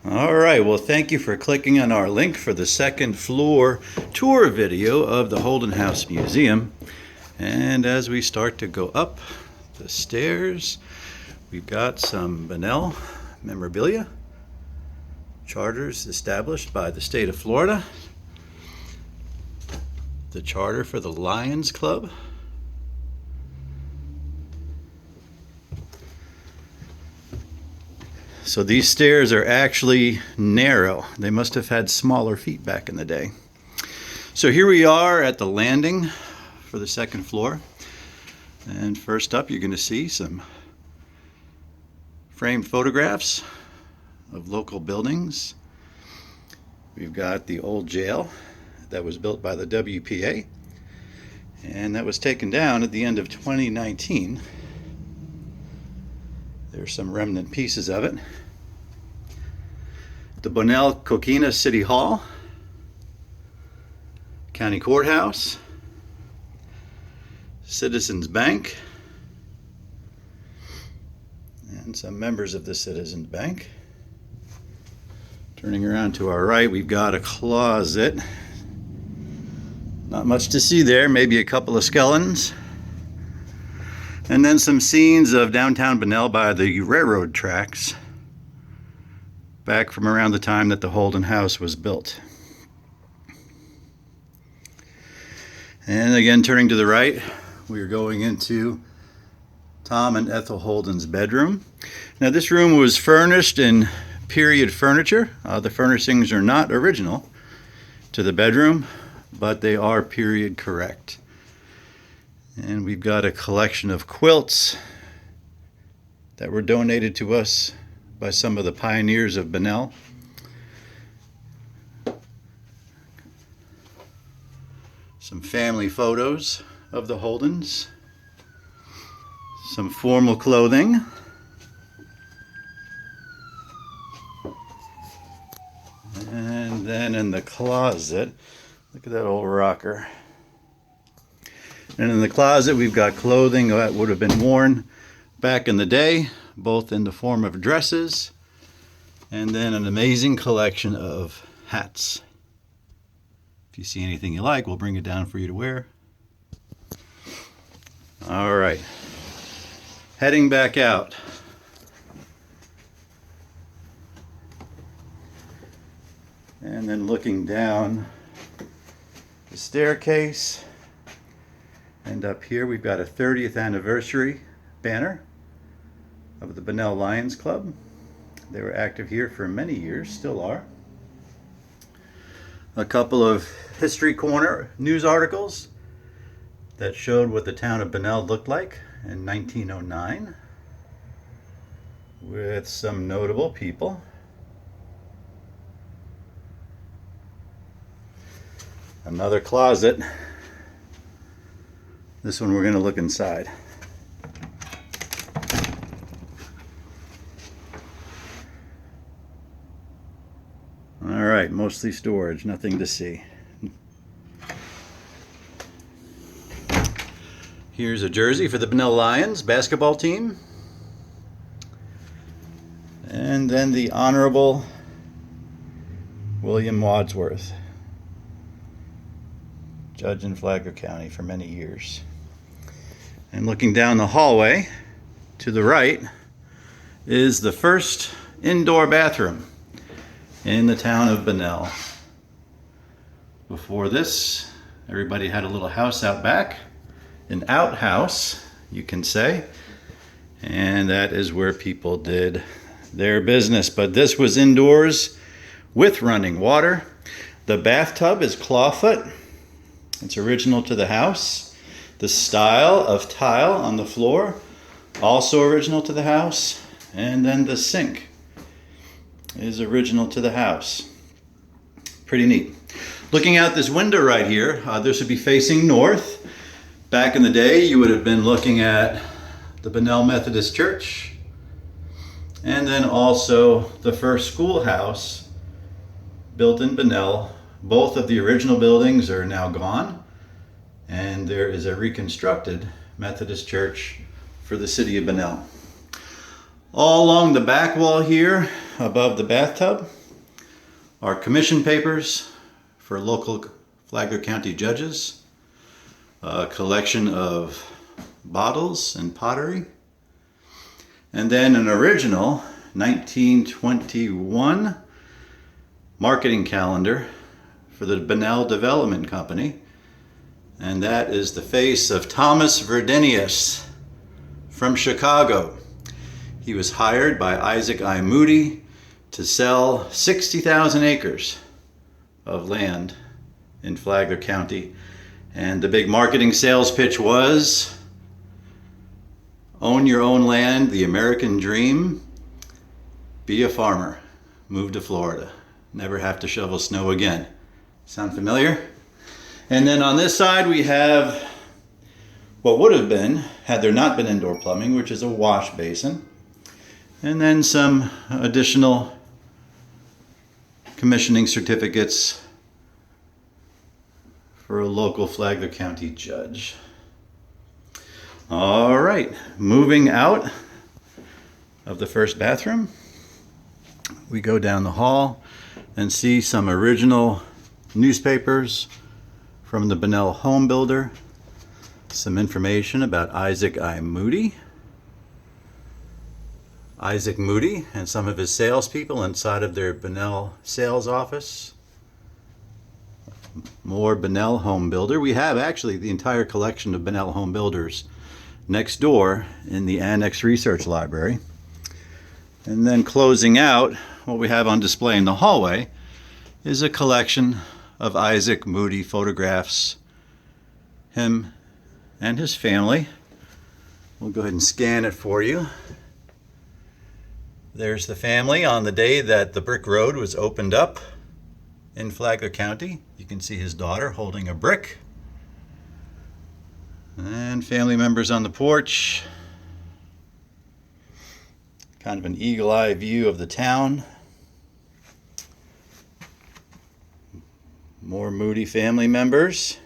All right, well, thank you for clicking on our link for the second floor tour video of the Holden House Museum. And as we start to go up the stairs, we've got some Bunnell memorabilia, charters established by the state of Florida, the charter for the Lions Club, so these stairs are actually narrow. They must have had smaller feet back in the day. So here we are at the landing for the second floor. And first up, you're going to see some framed photographs of local buildings. We've got the old jail that was built by the WPA, and that was taken down at the end of 2019. There's some remnant pieces of it. The Bunnell Coquina City Hall, County Courthouse, Citizens Bank, and some members of the Citizens Bank. Turning around to our right, we've got a closet. Not much to see there, maybe a couple of skeletons. And then some scenes of downtown Bunnell by the railroad tracks, back from around the time that the Holden House was built. And again, turning to the right, we are going into Tom and Ethel Holden's bedroom. Now, this room was furnished in period furniture. The furnishings are not original to the bedroom, but they are period correct. And we've got a collection of quilts that were donated to us by some of the pioneers of Bunnell. Some family photos of the Holdens. Some formal clothing. And then in the closet, look at that old rocker. And in the closet, we've got clothing that would have been worn back in the day, both in the form of dresses, and then an amazing collection of hats. If you see anything you like, we'll bring it down for you to wear. All right, heading back out. And then looking down the staircase. And up here we've got a 30th anniversary banner of the Bunnell Lions Club. They were active here for many years, still are. A couple of History Corner news articles that showed what the town of Bunnell looked like in 1909, with some notable people. Another closet. This one we're going to look inside. All right, mostly storage, nothing to see. Here's a jersey for the Bunnell Lions basketball team. And then the Honorable William Wadsworth, judge in Flagler County for many years. And looking down the hallway to the right is the first indoor bathroom in the town of Bunnell. Before this, everybody had a little house out back, an outhouse, you can say, and that is where people did their business. But this was indoors with running water. The bathtub is clawfoot. It's original to the house. The style of tile on the floor, also original to the house. And then the sink is original to the house. Pretty neat. Looking out this window right here, this would be facing north. Back in the day, you would have been looking at the Bunnell Methodist Church, and then also the first schoolhouse built in Bunnell. Both of the original buildings are now gone, and there is a reconstructed Methodist church for the city of Bunnell. All along the back wall here, above the bathtub, our commission papers for local Flagler County judges, a collection of bottles and pottery, and then an original 1921 marketing calendar for the Bunnell Development Company, and that is the face of Thomas Verdenius from Chicago. He was hired by Isaac I. Moody to sell 60,000 acres of land in Flagler County, and the big marketing sales pitch was, own your own land, the American dream, be a farmer, move to Florida, never have to shovel snow again. Sound familiar? And then on this side we have what would have been, had there not been indoor plumbing, which is a wash basin, and then some additional commissioning certificates for a local Flagler County judge. All right, moving out of the first bathroom, we go down the hall and see some original newspapers from the Bunnell Home Builder, some information about Isaac I. Moody. Isaac Moody and some of his salespeople inside of their Bunnell sales office. More Bunnell Home Builder. We have actually the entire collection of Bunnell Home Builders next door in the Annex Research Library. And then closing out, what we have on display in the hallway is a collection of Isaac Moody photographs, him and his family. We'll go ahead and scan it for you. There's the family on the day that the brick road was opened up in Flagler County. You can see his daughter holding a brick. And family members on the porch. Kind of an eagle-eye view of the town. More Moody family members.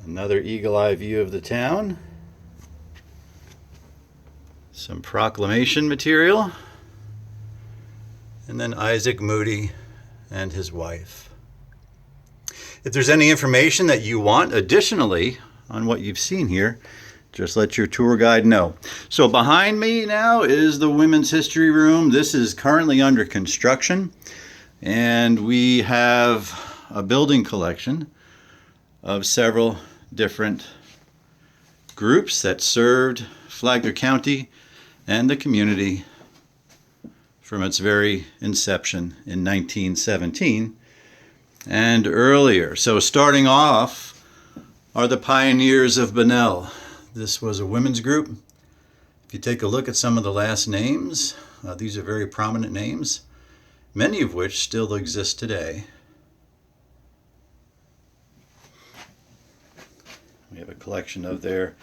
Another eagle-eye view of the town. Some proclamation material. And then Isaac Moody and his wife. If there's any information that you want additionally on what you've seen here, just let your tour guide know. So behind me now is the Women's History Room. This is currently under construction, and we have a building collection of several different groups that served Flagler County and the community from its very inception in 1917 and earlier. So starting off are the Pioneers of Bunnell. This was a women's group. If you take a look at some of the last names, these are very prominent names, many of which still exist today. We have a collection of their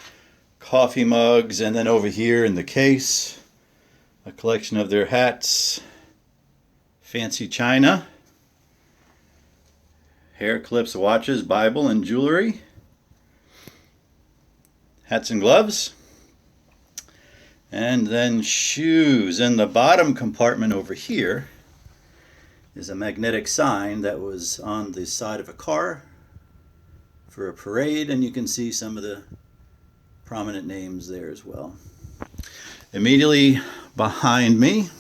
coffee mugs, and then over here in the case, a collection of their hats, fancy china, hair clips, watches, Bible, and jewelry, hats and gloves, and then shoes. In the bottom compartment over here is a magnetic sign that was on the side of a car for a parade, and you can see some of the prominent names there as well. Immediately behind me,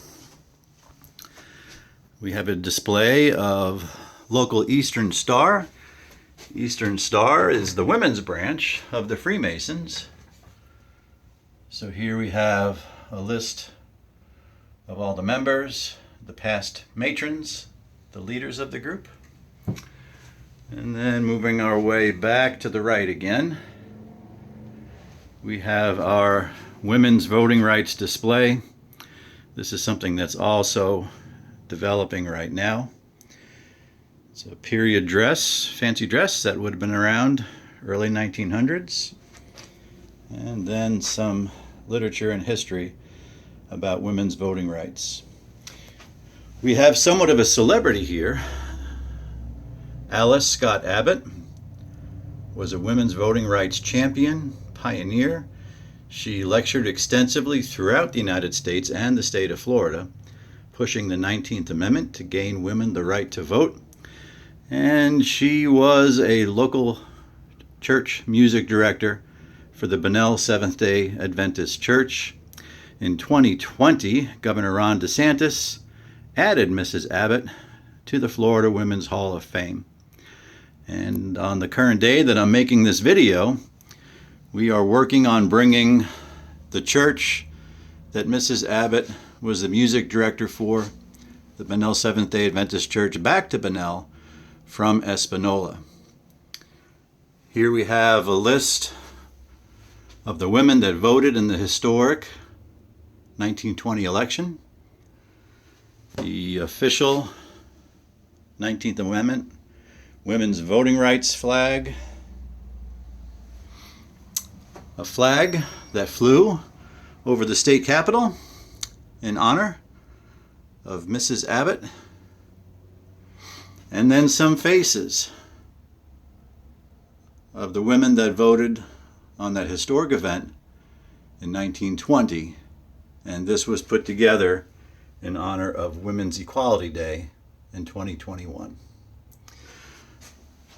we have a display of local Eastern Star. Eastern Star is the women's branch of the Freemasons. So here we have a list of all the members, the past matrons, the leaders of the group. And then moving our way back to the right again, we have our women's voting rights display. This is something that's also developing right now. It's a period dress, fancy dress that would have been around early 1900s. And then some literature and history about women's voting rights. We have somewhat of a celebrity here. Alice Scott Abbott was a women's voting rights champion, pioneer. She lectured extensively throughout the United States and the state of Florida, pushing the 19th Amendment to gain women the right to vote. And she was a local church music director for the Bunnell Seventh-day Adventist Church. In 2020, Governor Ron DeSantis added Mrs. Abbott to the Florida Women's Hall of Fame. And on the current day that I'm making this video, we are working on bringing the church that Mrs. Abbott was the music director for, the Bunnell Seventh-day Adventist Church, back to Bunnell from Espanola. Here we have a list of the women that voted in the historic 1920 election. The official 19th Amendment women's voting rights flag. A flag that flew over the state capitol in honor of Mrs. Abbott. And then some faces of the women that voted on that historic event in 1920. And this was put together in honor of Women's Equality Day in 2021.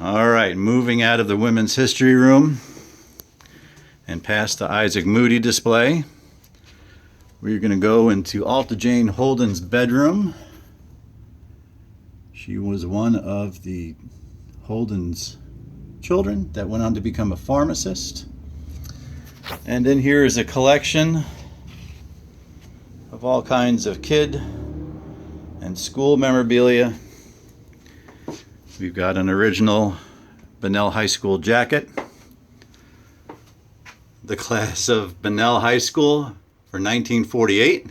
All right, moving out of the Women's History Room and past the Isaac Moody display, we're going to go into Alta Jane Holden's bedroom. She was one of the Holden's children that went on to become a pharmacist. And in here is a collection of all kinds of kid and school memorabilia. We've got an original Bunnell High School jacket. The class of Bunnell High School for 1948,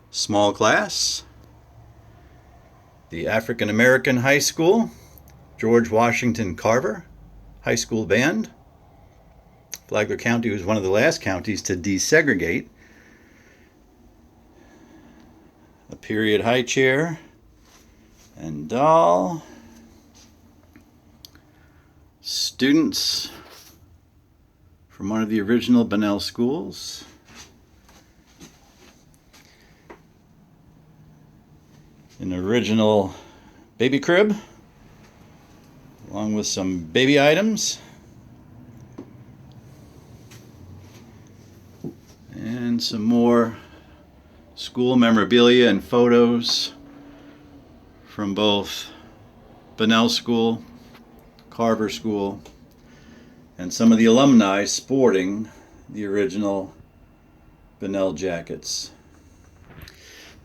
small class. The African American High School, George Washington Carver High School Band. Flagler County was one of the last counties to desegregate. A period high chair and doll. Students from one of the original Bunnell schools. An original baby crib, along with some baby items. And some more school memorabilia and photos from both Bunnell School, Carver School, and some of the alumni sporting the original Bunnell jackets.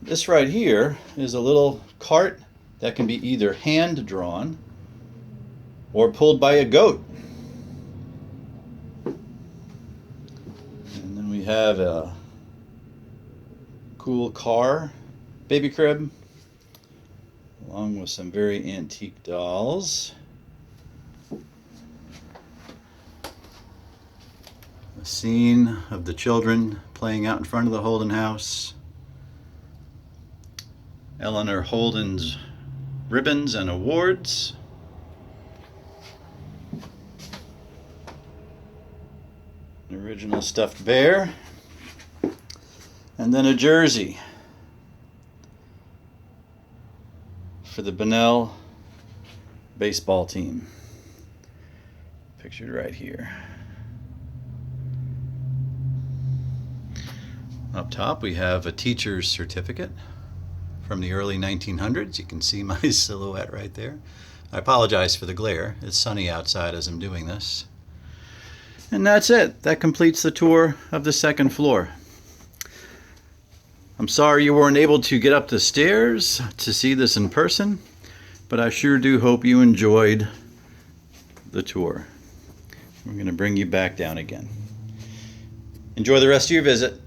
This right here is a little cart that can be either hand-drawn or pulled by a goat. And then we have a cool car baby crib, along with some very antique dolls. A scene of the children playing out in front of the Holden house. Eleanor Holden's ribbons and awards. An original stuffed bear. And then a jersey for the Bunnell baseball team. Pictured right here. Up top we have a teacher's certificate from the early 1900s. You can see my silhouette right there. I apologize for the glare. It's sunny outside as I'm doing this. And that's it. That completes the tour of the second floor. I'm sorry you weren't able to get up the stairs to see this in person, but I sure do hope you enjoyed the tour. We're going to bring you back down again. Enjoy the rest of your visit.